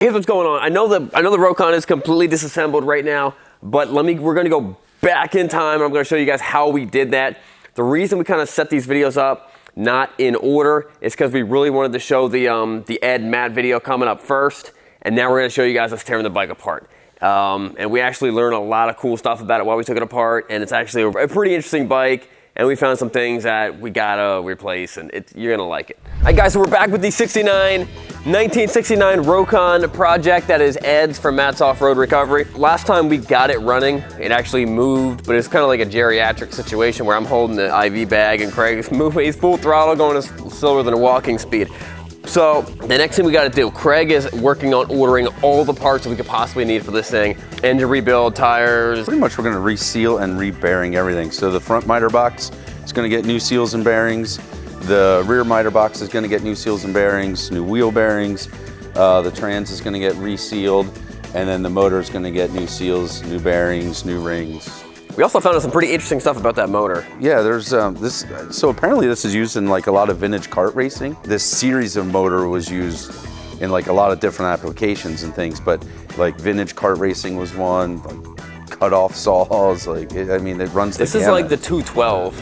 Here's what's going on. I know the Rokon is completely disassembled right now, but we're gonna go back in time. I'm gonna show you guys how we did that. The reason we kind of set these videos up not in order is because we really wanted to show the Ed Matt video coming up first, and now we're gonna show you guys us tearing the bike apart. And we actually learned a lot of cool stuff about it while we took it apart, and it's actually a pretty interesting bike. And we found some things that we gotta replace, and you're gonna like it. All right, guys, so we're back with the 1969 Rokon project that is Ed's from Matt's Off-Road Recovery. Last time we got it running, it actually moved, but it's kind of like a geriatric situation where I'm holding the IV bag and Craig's moving. He's full throttle, going slower than a walking speed. So the next thing we got to do, Craig is working on ordering all the parts that we could possibly need for this thing. Engine rebuild, tires. Pretty much we're going to reseal and re-bearing everything. So the front miter box is going to get new seals and bearings. The rear miter box is going to get new seals and bearings, new wheel bearings. The trans is going to get resealed, and then the motor is going to get new seals, new bearings, new rings. We also found out some pretty interesting stuff about that motor. Yeah, there's so apparently this is used in like a lot of vintage kart racing. This series of motor was used in like a lot of different applications and things, but like vintage kart racing was one, like cut-off saws, like, I mean, it runs the gamut. This is like the 212.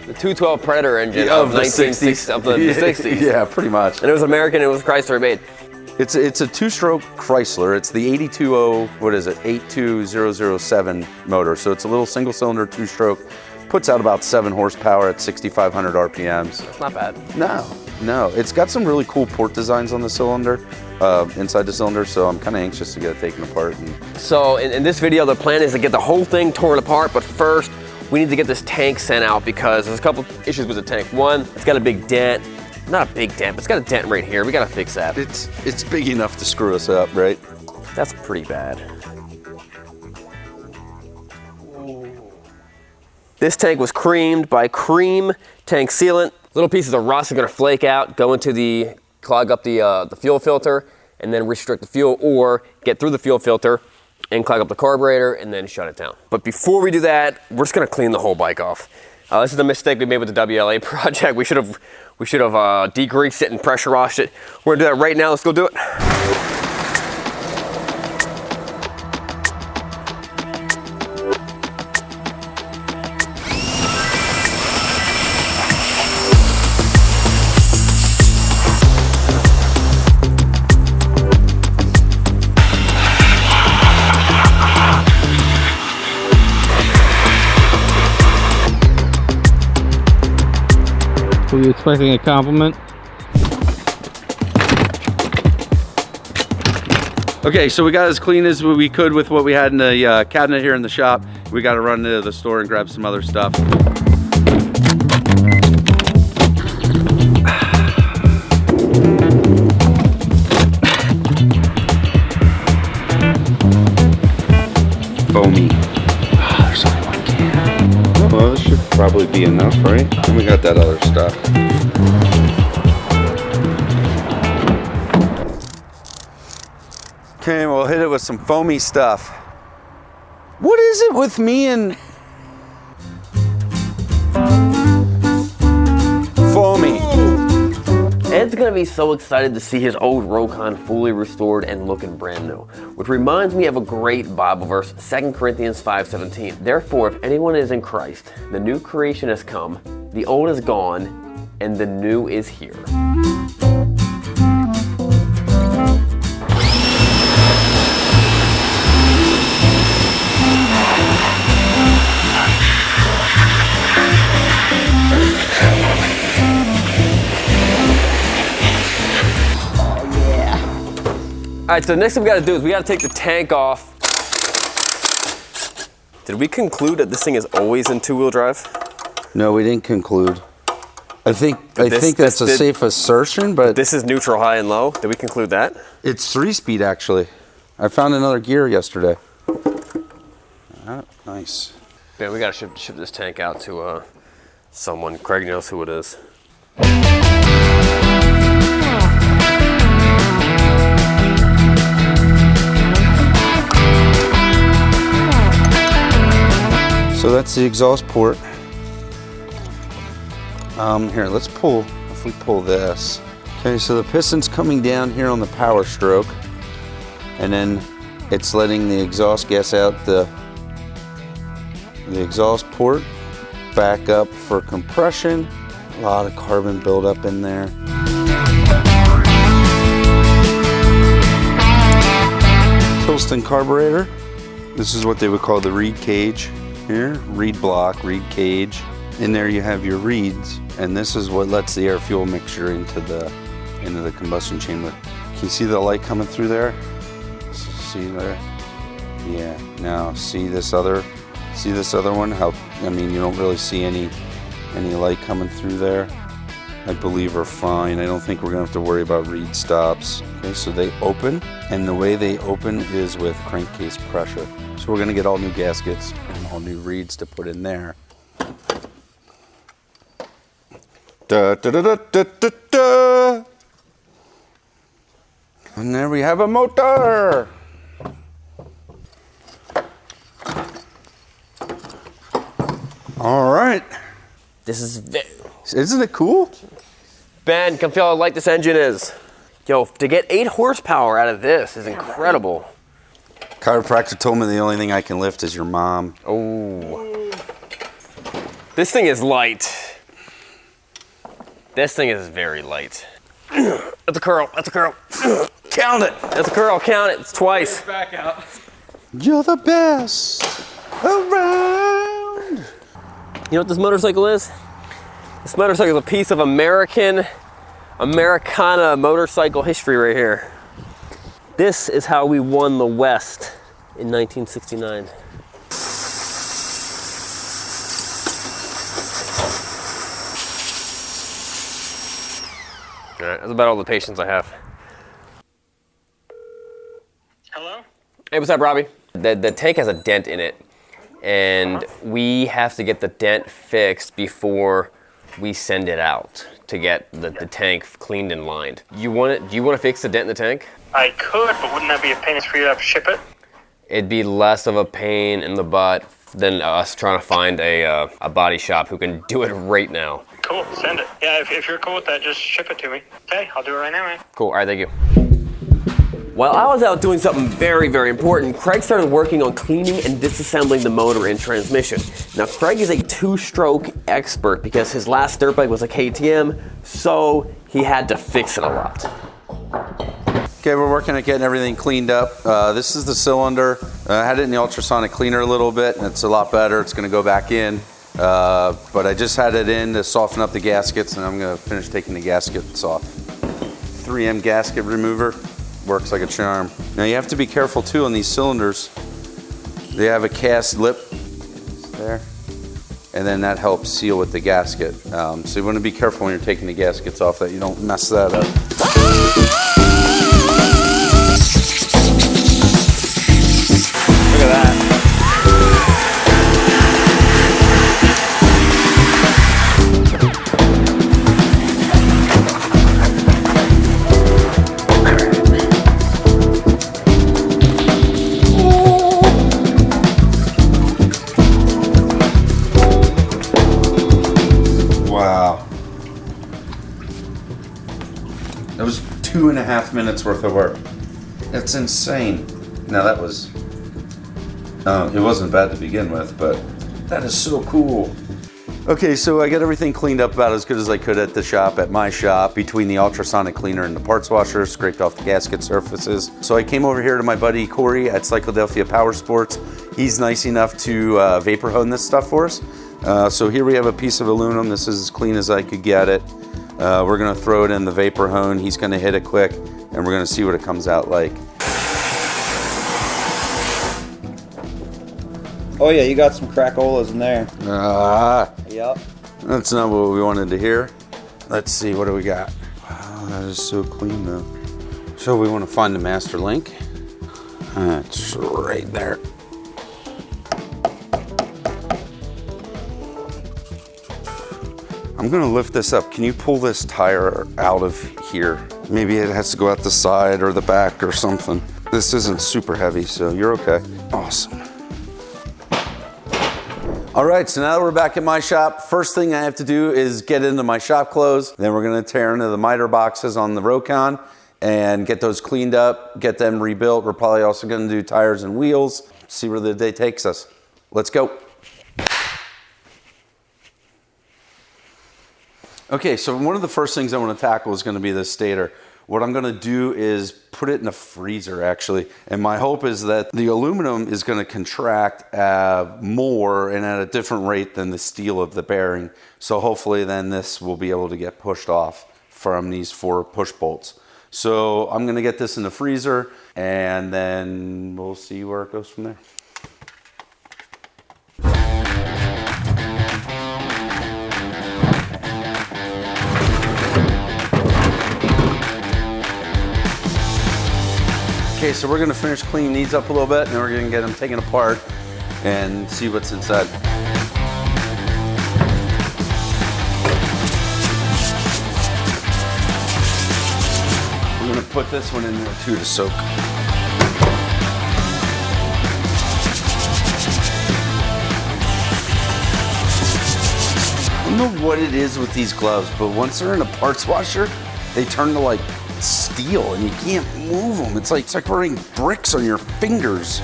The 212 Predator engine of the 1960s, of the 60s. Yeah, pretty much. And it was American, it was Chrysler made. It's a two-stroke Chrysler. It's the 82007 motor. So it's a little single-cylinder two-stroke. Puts out about 7 horsepower at 6,500 RPMs. That's not bad. No. It's got some really cool port designs on the cylinder, inside the cylinder. So I'm kind of anxious to get it taken apart. So in this video, the plan is to get the whole thing torn apart. But first, we need to get this tank sent out because there's a couple issues with the tank. One, it's got a big dent. Not a big dent, but it's got a dent right here. We gotta fix that. It's big enough to screw us up, right? That's pretty bad. This tank was creamed by Cream Tank Sealant. Little pieces of rust are gonna flake out, go into clog up the fuel filter, and then restrict the fuel, or get through the fuel filter and clog up the carburetor and then shut it down. But before we do that, we're just gonna clean the whole bike off. This is the mistake we made with the WLA project. We should have degreased it and pressure washed it. We're gonna do that right now. Let's go do it. Were you expecting a compliment? Okay, so we got as clean as we could with what we had in the cabinet here in the shop. We got to run to the store and grab some other stuff. Foamy. There's only one can. Well, this should probably be enough, right? And we got that other stuff. Okay, we'll hit it with some foamy stuff. What is it with me and foamy? Ed's gonna be so excited to see his old Rokon fully restored and looking brand new. Which reminds me of a great Bible verse, 2 Corinthians 5:17. Therefore, if anyone is in Christ, the new creation has come, the old is gone, and the new is here. All right, so the next thing we gotta do is we gotta take the tank off. Did we conclude that this thing is always in two-wheel drive? No, we didn't conclude. I think that's a safe assertion, but this is neutral, high, and low. Did we conclude that? It's 3-speed actually. I found another gear yesterday. Nice. Yeah, we gotta ship this tank out to someone. Craig knows who it is. So that's the exhaust port. Here, let's pull, if we pull this. Okay, so the piston's coming down here on the power stroke. and then it's letting the exhaust gas out the exhaust port, back up for compression. A lot of carbon buildup in there. Piston carburetor. This is what they would call the reed cage here. Reed block, reed cage. In there you have your reeds, and this is what lets the air fuel mixture into the combustion chamber. Can you see the light coming through there? See there? Yeah. Now see this other one? How, I mean, you don't really see any light coming through there. I believe are fine. I don't think we're gonna have to worry about reed stops. Okay, so they open, and the way they open is with crankcase pressure. So we're gonna get all new gaskets and all new reeds to put in there. Da, da, da, da, da, da, da. And there we have a motor. All right. This is, Isn't it cool? Ben, come feel how light this engine is. Yo, to get 8 horsepower out of this is incredible. Chiropractor told me the only thing I can lift is your mom. Oh. This thing is light. This thing is very light. That's a curl, that's a curl. Count it. That's a curl, count it, it's twice. Back out. You're the best around. You know what this motorcycle is? This motorcycle is a piece of Americana motorcycle history right here. This is how we won the West in 1969. All right, that's about all the patience I have. Hello? Hey, what's up, Robbie? The tank has a dent in it, and we have to get the dent fixed before we send it out to get the tank cleaned and lined. Do you want to fix the dent in the tank? I could, but wouldn't that be a pain for you to have to ship it? It'd be less of a pain in the butt than us trying to find a body shop who can do it right now. Cool, send it. Yeah, if you're cool with that, just ship it to me. Okay, I'll do it right now, man. Cool, all right, thank you. While I was out doing something very, very important, Craig started working on cleaning and disassembling the motor and transmission. Now, Craig is a 2-stroke expert because his last dirt bike was a KTM, so he had to fix it a lot. Okay, we're working at getting everything cleaned up. This is the cylinder. I had it in the ultrasonic cleaner a little bit, and it's a lot better. It's gonna go back in. But I just had it in to soften up the gaskets, and I'm gonna finish taking the gaskets off. 3M gasket remover. Works like a charm. Now you have to be careful too on these cylinders. They have a cast lip there, and then that helps seal with the gasket. So you want to be careful when you're taking the gaskets off that you don't mess that up. Look at that. Wow. That was 2.5 minutes worth of work. That's insane. Now that was, it wasn't bad to begin with, but that is so cool. Okay, so I got everything cleaned up about as good as I could at the shop, at my shop, between the ultrasonic cleaner and the parts washer, scraped off the gasket surfaces. So I came over here to my buddy Corey at Cycladelphia Power Sports. He's nice enough to vapor hone this stuff for us. So here we have a piece of aluminum. This is as clean as I could get it. We're gonna throw it in the vapor hone. He's gonna hit it quick, and we're gonna see what it comes out like. Oh yeah, you got some crackolas in there. Yep. That's not what we wanted to hear. Let's see, what do we got? Wow, that is so clean though. So we want to find the master link. It's right there. I'm gonna lift this up. Can you pull this tire out of here? Maybe it has to go out the side or the back or something. This isn't super heavy, so you're okay. Awesome. All right, so now that we're back at my shop, first thing I have to do is get into my shop clothes. Then we're gonna tear into the miter boxes on the Rokon, and get those cleaned up, get them rebuilt. We're probably also going to do tires and wheels, see where the day takes us. Let's go. Okay, so one of the first things I want to tackle is going to be the stator. What I'm going to do is put it in a freezer, actually. And my hope is that the aluminum is going to contract more and at a different rate than the steel of the bearing. So hopefully then this will be able to get pushed off from these 4 push bolts. So I'm going to get this in the freezer and then we'll see where it goes from there. Okay, so we're gonna finish cleaning these up a little bit and then we're gonna get them taken apart and see what's inside. I'm gonna put this one in there too to soak. I don't know what it is with these gloves, but once they're in a parts washer, they turn to like steel and you can't move them. It's like wearing bricks on your fingers.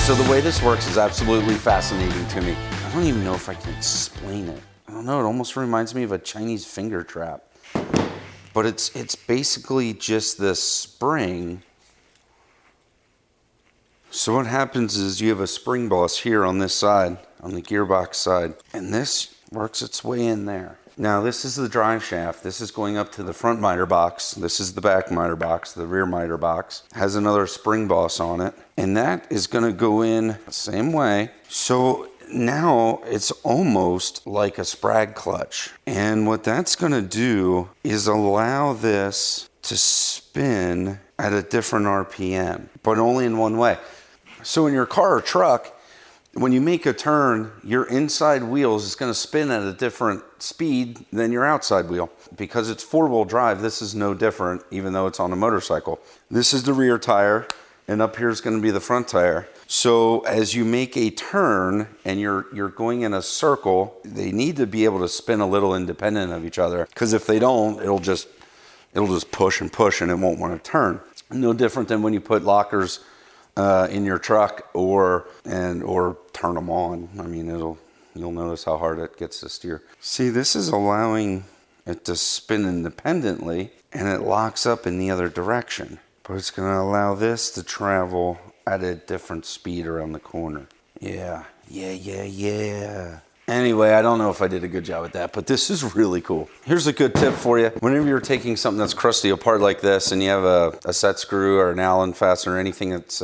So the way this works is absolutely fascinating to me. I don't even know if I can explain it. I don't know, it almost reminds me of a Chinese finger trap. But it's basically just this spring. So what happens is you have a spring boss here on this side, on the gearbox side, and this works its way in there. Now this is the drive shaft. This is going up to the front miter box. This is the back miter box. The rear miter box has another spring boss on it, and that is going to go in the same way. So now it's almost like a sprag clutch. And what that's going to do is allow this to spin at a different RPM, but only in one way. So in your car or truck, when you make a turn, your inside wheels is going to spin at a different speed than your outside wheel. Because it's 4-wheel drive, this is no different, even though it's on a motorcycle. This is the rear tire, and up here is going to be the front tire. So as you make a turn and you're going in a circle, they need to be able to spin a little independent of each other. Because if they don't, it'll just push and push and it won't want to turn. No different than when you put lockers in your truck or turn them on. I mean, you'll notice how hard it gets to steer. See, this is allowing it to spin independently and it locks up in the other direction. But it's going to allow this to travel at a different speed around the corner. Yeah. Anyway, I don't know if I did a good job with that, but this is really cool. Here's a good tip for you. Whenever you're taking something that's crusty apart like this and you have a set screw or an Allen fastener or anything that's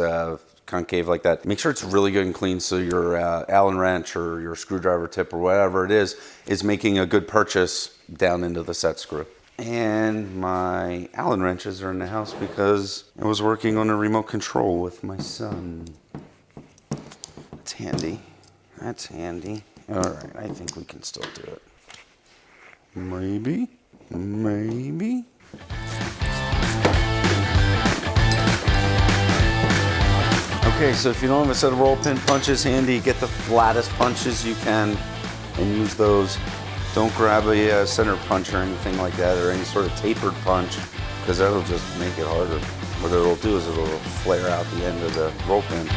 concave like that, make sure it's really good and clean so your Allen wrench or your screwdriver tip or whatever it is making a good purchase down into the set screw. And my Allen wrenches are in the house because I was working on a remote control with my son. That's handy. That's handy. All right, I think we can still do it. Maybe. Okay, so if you don't have a set of roll pin punches handy, get the flattest punches you can and use those. Don't grab a center punch or anything like that, or any sort of tapered punch, because that'll just make it harder. What it'll do is it'll flare out the end of the roll pin.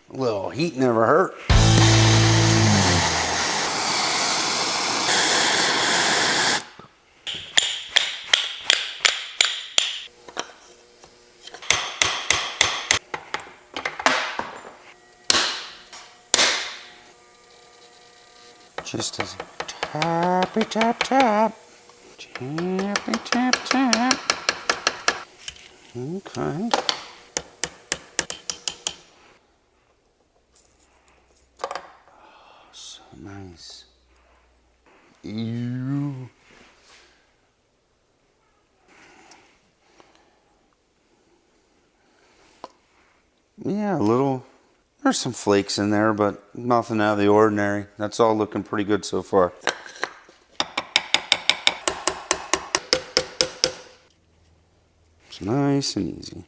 A little heat never hurt. Just as tappy tap tap, tappy tap tap. Okay. Oh, so nice. Ew. Yeah, a little. There's some flakes in there, but nothing out of the ordinary. That's all looking pretty good so far. It's nice and easy.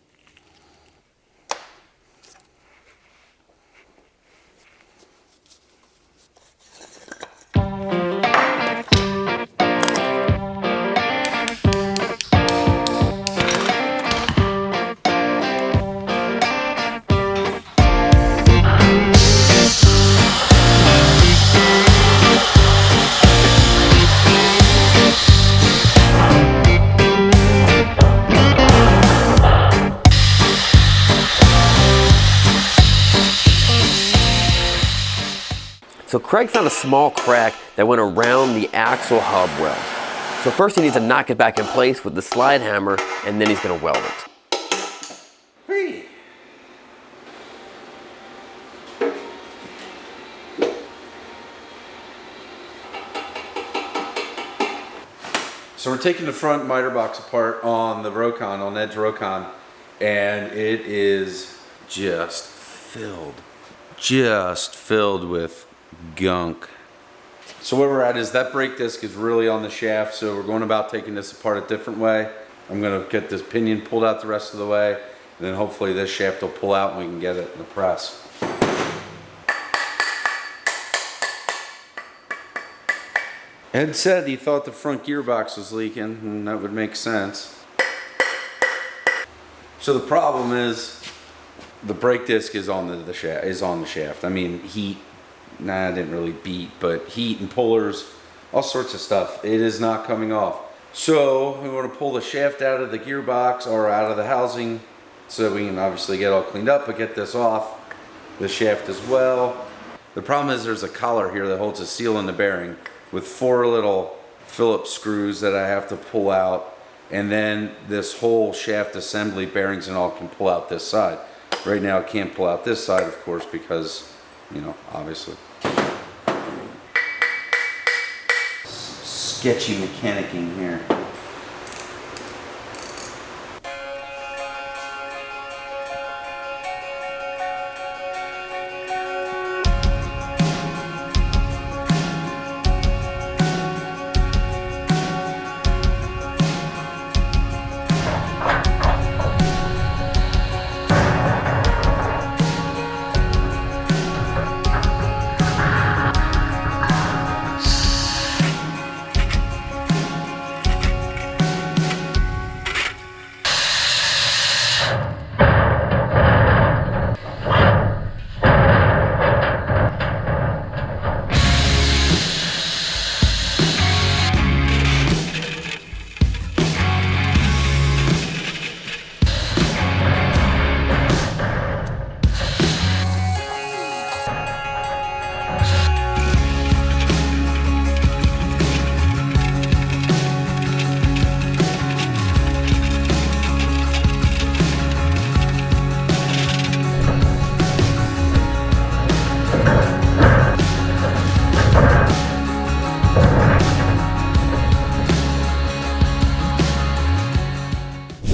So Craig found a small crack that went around the axle hub weld. So first he needs to knock it back in place with the slide hammer, and then he's gonna weld it. So we're taking the front miter box apart on the Rokon, on Edge Rokon, and it is just filled with gunk. So where we're at is that brake disc is really on the shaft, so we're going about taking this apart a different way. I'm going to get this pinion pulled out the rest of the way, and then hopefully this shaft will pull out and we can get it in the press. Ed said he thought the front gearbox was leaking, and that would make sense. So the problem is the brake disc is on the shaft. I mean, heat. Nah, I didn't really beat, but heat and pullers, all sorts of stuff. It is not coming off. So we want to pull the shaft out of the gearbox or out of the housing so we can obviously get all cleaned up, but get this off the shaft as well. The problem is there's a collar here that holds a seal in the bearing with 4 little Phillips screws that I have to pull out, and then this whole shaft assembly, bearings and all, can pull out this side. Right now I can't pull out this side, of course, because, you know, obviously. Sketchy mechanicking here.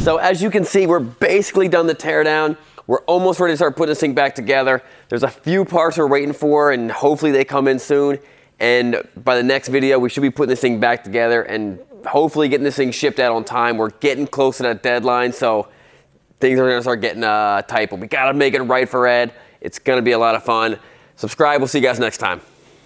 So as you can see, we're basically done the teardown. We're almost ready to start putting this thing back together. There's a few parts we're waiting for, and hopefully they come in soon. And by the next video, we should be putting this thing back together and hopefully getting this thing shipped out on time. We're getting close to that deadline, so things are gonna start getting tight, but we gotta make it right for Ed. It's gonna be a lot of fun. Subscribe, we'll see you guys next time.